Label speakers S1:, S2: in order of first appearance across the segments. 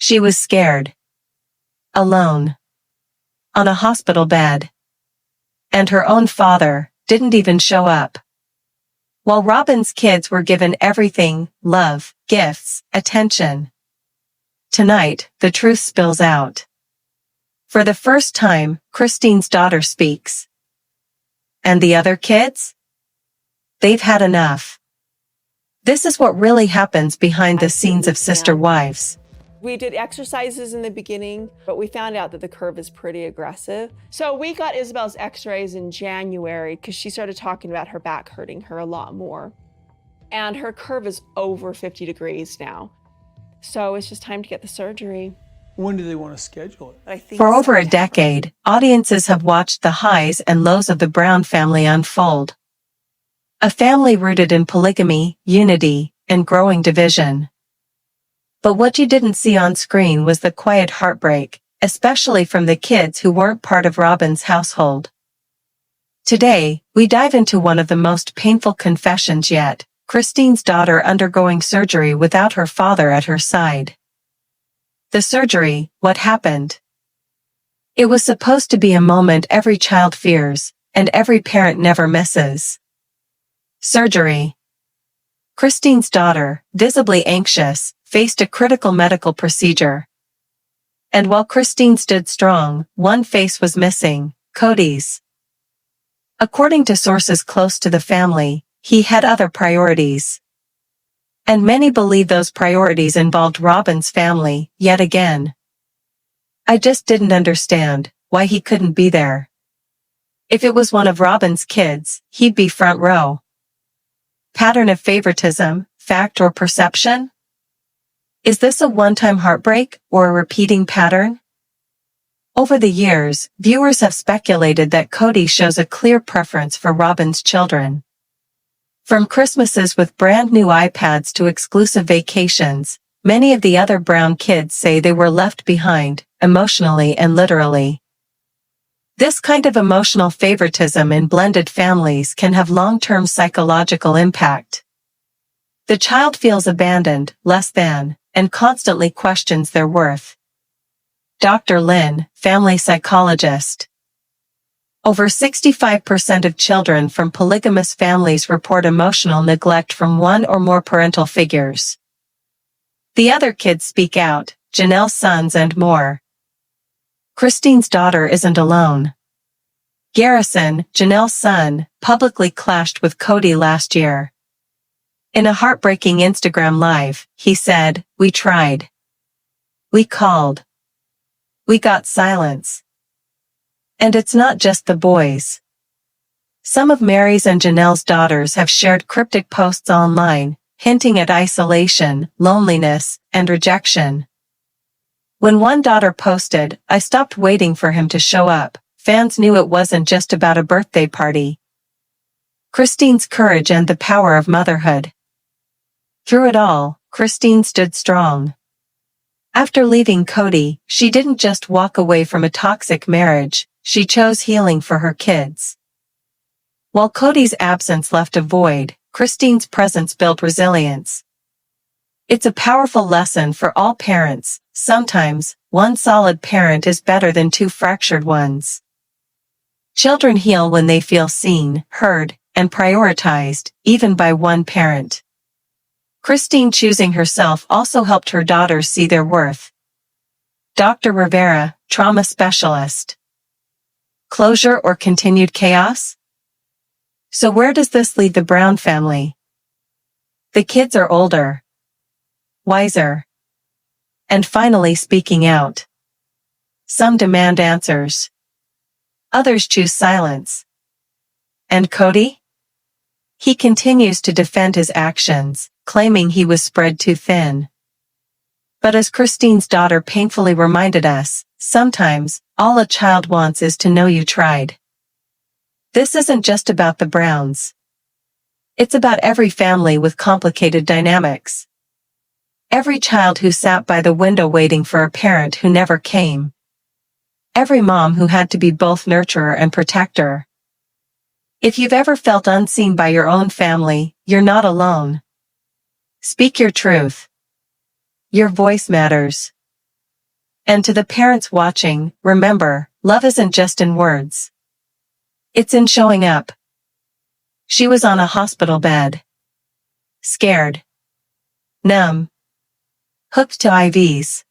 S1: She was scared. Alone. On a hospital bed. And her own father didn't even show up. While Robyn's kids were given everything, love, gifts, attention. Tonight, the truth spills out. For the first time, Christine's daughter speaks. And the other kids? They've had enough. This is what really happens behind the scenes of Sister Wives.
S2: We did exercises in the beginning, but we found out that the curve is pretty aggressive. So we got Isabel's x-rays in January because she started talking about her back hurting her a lot more. And her curve is over 50 degrees now. So it's just time to get the surgery.
S3: When do they want to schedule it?
S1: For over a decade, audiences have watched the highs and lows of the Brown family unfold. A family rooted in polygamy, unity, and growing division. But what you didn't see on screen was the quiet heartbreak, especially from the kids who weren't part of Robyn's household. Today, we dive into one of the most painful confessions yet, Christine's daughter undergoing surgery without her father at her side. The surgery, what happened? It was supposed to be a moment every child fears, and every parent never misses. Surgery. Christine's daughter, visibly anxious, faced a critical medical procedure. And while Christine stood strong, one face was missing, Kody's. According to sources close to the family, he had other priorities. And many believe those priorities involved Robyn's family, yet again. I just didn't understand why he couldn't be there. If it was one of Robyn's kids, he'd be front row. Pattern of favoritism, fact or perception? Is this a one-time heartbreak or a repeating pattern? Over the years, viewers have speculated that Kody shows a clear preference for Robyn's children. From Christmases with brand new iPads to exclusive vacations, many of the other Brown kids say they were left behind, emotionally and literally. This kind of emotional favoritism in blended families can have long-term psychological impact. The child feels abandoned, less than, and constantly questions their worth. Dr. Lynn, family psychologist. Over 65% of children from polygamous families report emotional neglect from one or more parental figures. The other kids speak out, Janelle's sons and more. Christine's daughter isn't alone. Garrison, Janelle's son, publicly clashed with Kody last year. In a heartbreaking Instagram live, he said, "We tried. We called. We got silence." And it's not just the boys. Some of Mary's and Janelle's daughters have shared cryptic posts online, hinting at isolation, loneliness, and rejection. When one daughter posted, "I stopped waiting for him to show up," fans knew it wasn't just about a birthday party. Christine's courage and the power of motherhood. Through it all, Christine stood strong. After leaving Kody, she didn't just walk away from a toxic marriage, she chose healing for her kids. While Kody's absence left a void, Christine's presence built resilience. It's a powerful lesson for all parents. Sometimes, one solid parent is better than two fractured ones. Children heal when they feel seen, heard, and prioritized, even by one parent. Christine choosing herself also helped her daughters see their worth. Dr. Rivera, trauma specialist. Closure or continued chaos? So where does this leave the Brown family? The kids are older, wiser, and finally speaking out. Some demand answers. Others choose silence. And Kody? He continues to defend his actions, claiming he was spread too thin. But as Christine's daughter painfully reminded us, sometimes, all a child wants is to know you tried. This isn't just about the Browns. It's about every family with complicated dynamics. Every child who sat by the window waiting for a parent who never came. Every mom who had to be both nurturer and protector. If you've ever felt unseen by your own family, you're not alone. Speak your truth. Your voice matters. And to the parents watching, remember, love isn't just in words. It's in showing up. She was on a hospital bed. Scared. Numb. Hooked to IVs.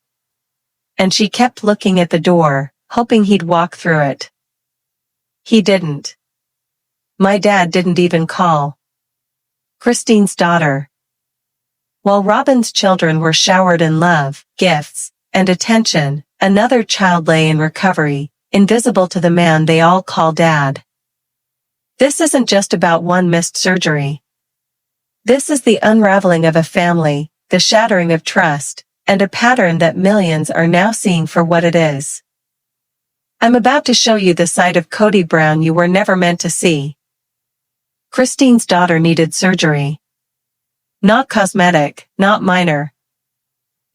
S1: And she kept looking at the door, hoping he'd walk through it. He didn't. My dad didn't even call. Christine's daughter. While Robyn's children were showered in love, gifts, and attention, another child lay in recovery, invisible to the man they all call Dad. This isn't just about one missed surgery. This is the unraveling of a family, the shattering of trust, and a pattern that millions are now seeing for what it is. I'm about to show you the side of Kody Brown you were never meant to see. Christine's daughter needed surgery. Not cosmetic, not minor.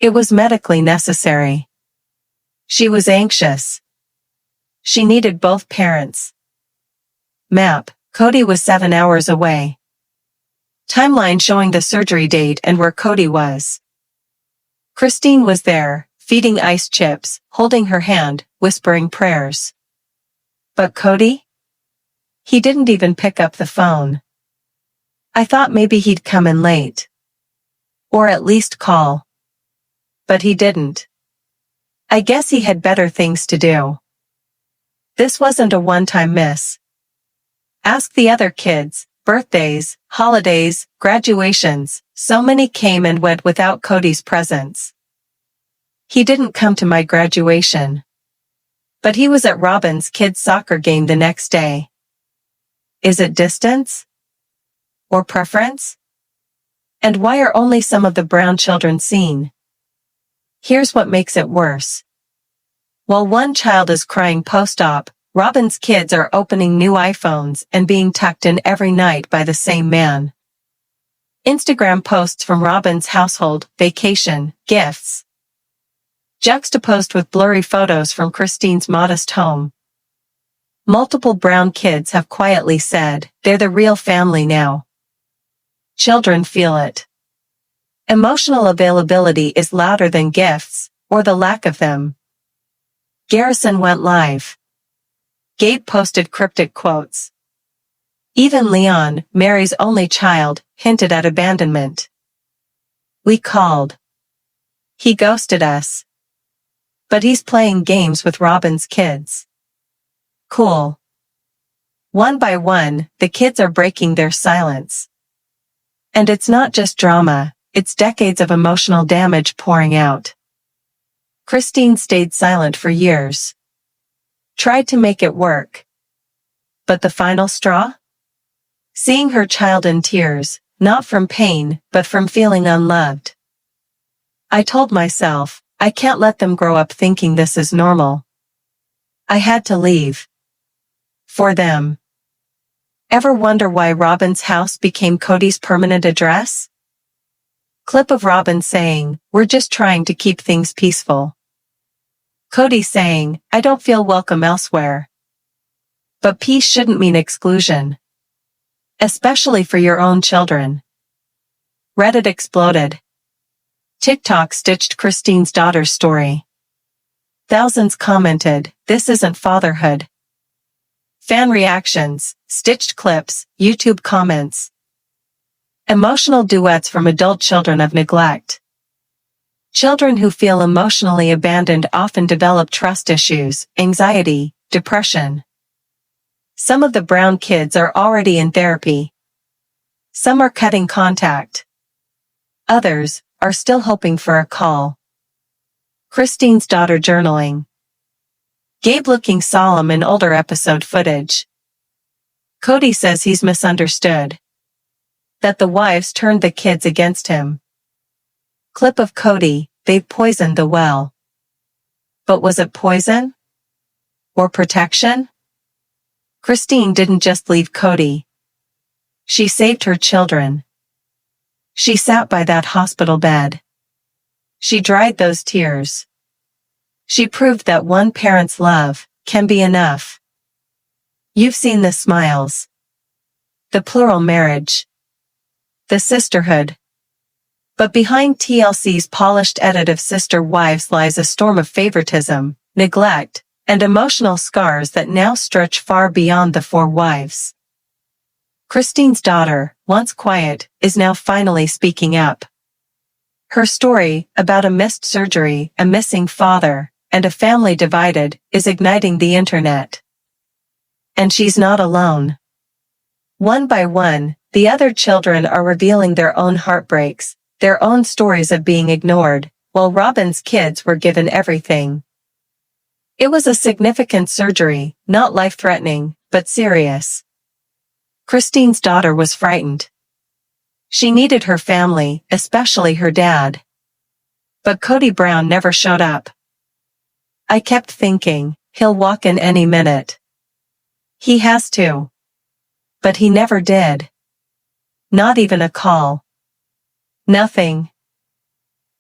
S1: It was medically necessary. She was anxious. She needed both parents. Map: Kody was 7 hours away. Timeline showing the surgery date and where Kody was. Christine was there, feeding ice chips, holding her hand, whispering prayers. But Kody? He didn't even pick up the phone. I thought maybe he'd come in late. Or at least call. But he didn't. I guess he had better things to do. This wasn't a one-time miss. Ask the other kids, birthdays, holidays, graduations, so many came and went without Kody's presence. He didn't come to my graduation. But he was at Robyn's kids' soccer game the next day. Is it distance? Or preference? And why are only some of the Brown children seen? Here's what makes it worse. While one child is crying post-op, Robyn's kids are opening new iPhones and being tucked in every night by the same man. Instagram posts from Robyn's household, vacation, gifts. Juxtaposed with blurry photos from Christine's modest home. Multiple Brown kids have quietly said, they're the real family now. Children feel it. Emotional availability is louder than gifts, or the lack of them. Garrison went live. Gabe posted cryptic quotes. Even Leon, Mary's only child, hinted at abandonment. We called. He ghosted us. But he's playing games with Robyn's kids. Cool. One by one, the kids are breaking their silence. And it's not just drama, it's decades of emotional damage pouring out. Christine stayed silent for years. Tried to make it work. But the final straw? Seeing her child in tears, not from pain, but from feeling unloved. I told myself, I can't let them grow up thinking this is normal. I had to leave. For them. Ever wonder why Robyn's house became Kody's permanent address? Clip of Robyn saying, we're just trying to keep things peaceful. Kody saying, I don't feel welcome elsewhere. But peace shouldn't mean exclusion. Especially for your own children. Reddit exploded. TikTok stitched Christine's daughter's story. Thousands commented, this isn't fatherhood. Fan reactions, stitched clips, YouTube comments. Emotional duets from adult children of neglect. Children who feel emotionally abandoned often develop trust issues, anxiety, depression. Some of the Brown kids are already in therapy. Some are cutting contact. Others are still hoping for a call. Christine's daughter journaling. Gabe looking solemn in older episode footage. Kody says he's misunderstood. That the wives turned the kids against him. Clip of Kody, they've poisoned the well. But was it poison? Or protection? Christine didn't just leave Kody. She saved her children. She sat by that hospital bed. She dried those tears. She proved that one parent's love can be enough. You've seen the smiles. The plural marriage. The sisterhood. But behind TLC's polished edit of sister wives lies a storm of favoritism, neglect, and emotional scars that now stretch far beyond the four wives. Christine's daughter, once quiet, is now finally speaking up. Her story, about a missed surgery, a missing father, and a family divided, is igniting the internet. And she's not alone. One by one, the other children are revealing their own heartbreaks, their own stories of being ignored, while Robyn's kids were given everything. It was a significant surgery, not life-threatening, but serious. Christine's daughter was frightened. She needed her family, especially her dad. But Kody Brown never showed up. I kept thinking, he'll walk in any minute. He has to. But he never did. Not even a call. Nothing.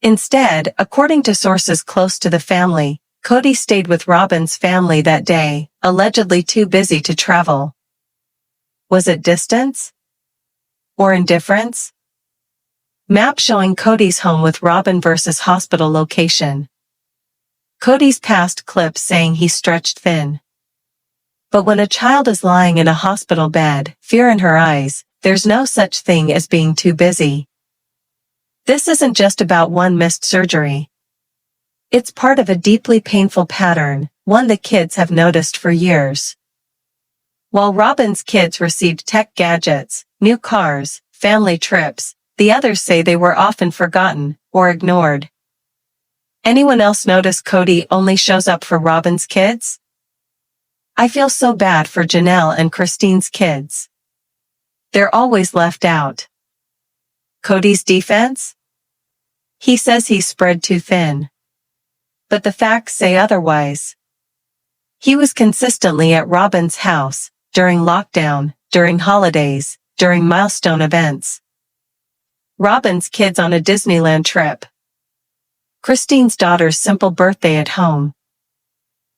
S1: Instead, according to sources close to the family, Kody stayed with Robyn's family that day, allegedly too busy to travel. Was it distance? Or indifference? Map showing Kody's home with Robyn versus hospital location. Kody's past clips saying he stretched thin. But when a child is lying in a hospital bed, fear in her eyes, there's no such thing as being too busy. This isn't just about one missed surgery. It's part of a deeply painful pattern, one the kids have noticed for years. While Robyn's kids received tech gadgets, new cars, family trips, the others say they were often forgotten or ignored. Anyone else notice Kody only shows up for Robyn's kids? I feel so bad for Janelle and Christine's kids. They're always left out. Kody's defense? He says he's spread too thin. But the facts say otherwise. He was consistently at Robyn's house, during lockdown, during holidays, during milestone events. Robyn's kids on a Disneyland trip. Christine's daughter's simple birthday at home.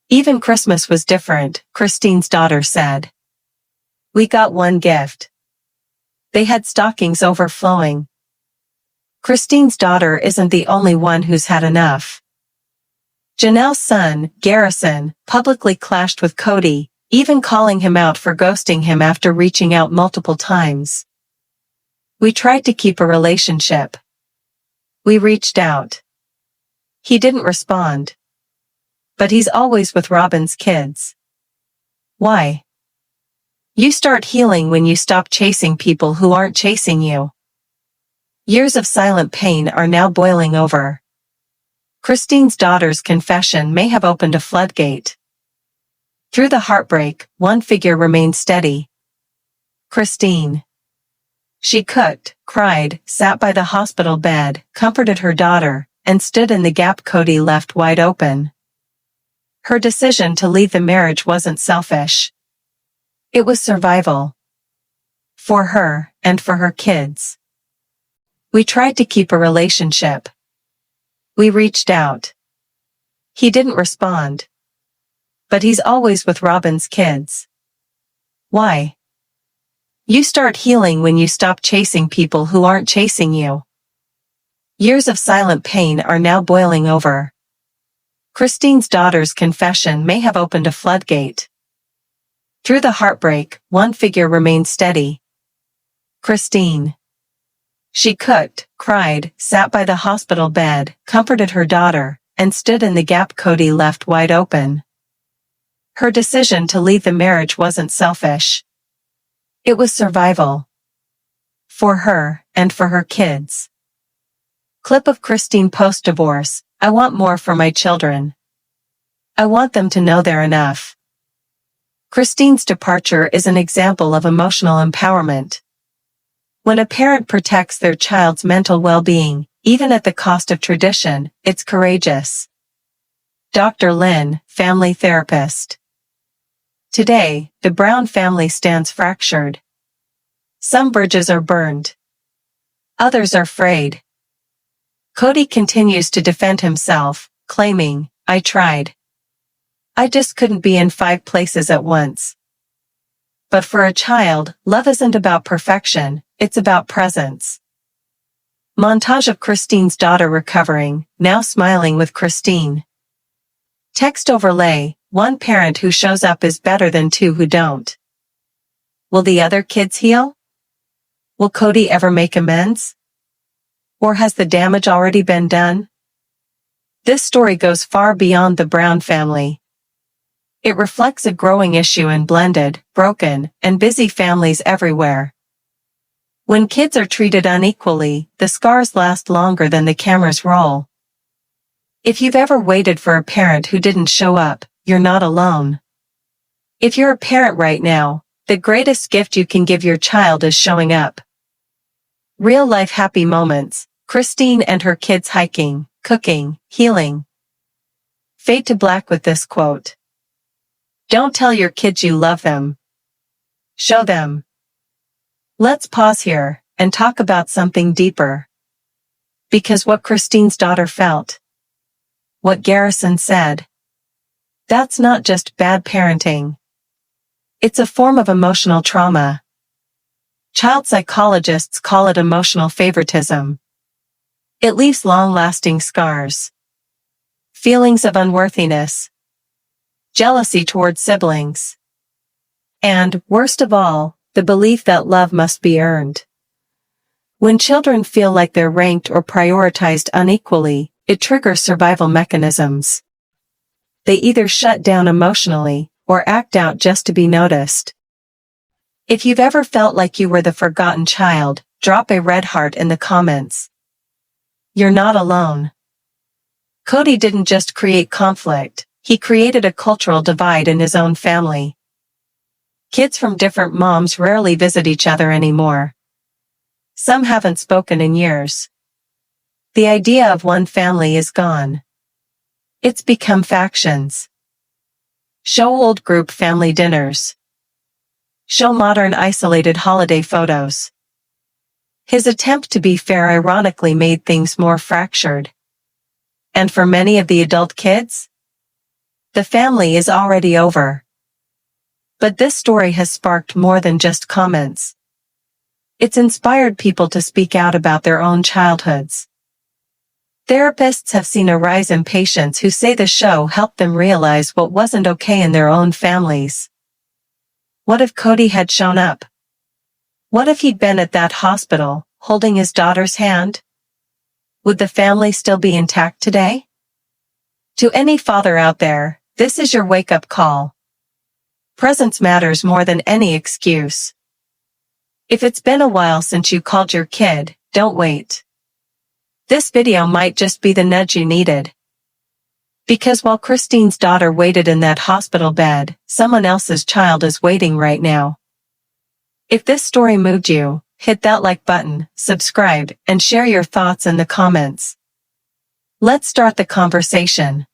S1: Even Christmas was different, Christine's daughter said. We got one gift. They had stockings overflowing. Christine's daughter isn't the only one who's had enough. Janelle's son, Garrison, publicly clashed with Kody, even calling him out for ghosting him after reaching out multiple times. We tried to keep a relationship. We reached out. He didn't respond. But he's always with Robyn's kids. Why? You start healing when you stop chasing people who aren't chasing you. Years of silent pain are now boiling over. Christine's daughter's confession may have opened a floodgate. Through the heartbreak, one figure remained steady. Christine. She cooked, cried, sat by the hospital bed, comforted her daughter, and stood in the gap Kody left wide open. Her decision to leave the marriage wasn't selfish. It was survival. For her, and for her kids. We tried to keep a relationship. We reached out. He didn't respond. But he's always with Robyn's kids. Why? You start healing when you stop chasing people who aren't chasing you. Years of silent pain are now boiling over. Christine's daughter's confession may have opened a floodgate. Through the heartbreak, one figure remained steady. Christine. She cooked, cried, sat by the hospital bed, comforted her daughter, and stood in the gap Kody left wide open. Her decision to leave the marriage wasn't selfish. It was survival. For her, and for her kids. Clip of Christine post-divorce. I want more for my children. I want them to know they're enough. Christine's departure is an example of emotional empowerment. When a parent protects their child's mental well-being, even at the cost of tradition, it's courageous. Dr. Lynn, family therapist. Today, the Brown family stands fractured. Some bridges are burned. Others are frayed. Kody continues to defend himself, claiming, I tried. I just couldn't be in 5 places at once. But for a child, love isn't about perfection, it's about presence. Montage of Christine's daughter recovering, now smiling with Christine. Text overlay, one parent who shows up is better than two who don't. Will the other kids heal? Will Kody ever make amends? Or has the damage already been done? This story goes far beyond the Brown family. It reflects a growing issue in blended, broken, and busy families everywhere. When kids are treated unequally, the scars last longer than the cameras roll. If you've ever waited for a parent who didn't show up, you're not alone. If you're a parent right now, the greatest gift you can give your child is showing up. Real-life happy moments, Christine and her kids hiking, cooking, healing. Fade to black with this quote. Don't tell your kids you love them. Show them. Let's pause here and talk about something deeper. Because what Christine's daughter felt, what Garrison said, that's not just bad parenting. It's a form of emotional trauma. Child psychologists call it emotional favoritism. It leaves long-lasting scars. Feelings of unworthiness, jealousy toward siblings, and, worst of all, the belief that love must be earned. When children feel like they're ranked or prioritized unequally, it triggers survival mechanisms. They either shut down emotionally, or act out just to be noticed. If you've ever felt like you were the forgotten child, drop a red heart in the comments. You're not alone. Kody didn't just create conflict, he created a cultural divide in his own family. Kids from different moms rarely visit each other anymore. Some haven't spoken in years. The idea of one family is gone. It's become factions. Show old group family dinners. Show modern isolated holiday photos. His attempt to be fair ironically made things more fractured. And for many of the adult kids, the family is already over. But this story has sparked more than just comments. It's inspired people to speak out about their own childhoods. Therapists have seen a rise in patients who say the show helped them realize what wasn't okay in their own families. What if Kody had shown up? What if he'd been at that hospital, holding his daughter's hand? Would the family still be intact today? To any father out there, this is your wake-up call. Presence matters more than any excuse. If it's been a while since you called your kid, don't wait. This video might just be the nudge you needed. Because while Christine's daughter waited in that hospital bed, someone else's child is waiting right now. If this story moved you, hit that like button, subscribe, and share your thoughts in the comments. Let's start the conversation.